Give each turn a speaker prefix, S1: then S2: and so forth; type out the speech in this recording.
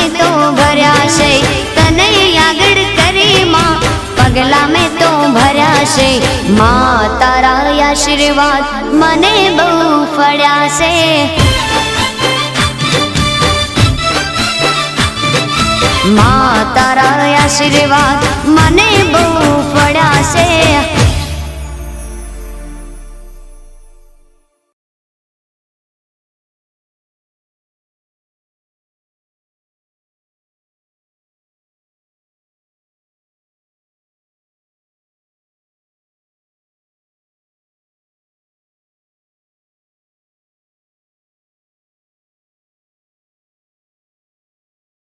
S1: में तो भर्या छे तने आगळ करे मां पगला में तो भर्या छे मां तारा आशीर्वाद मने बहु फळ्या छे मां तारा आशीर्वाद मने बहु फळ्या छे।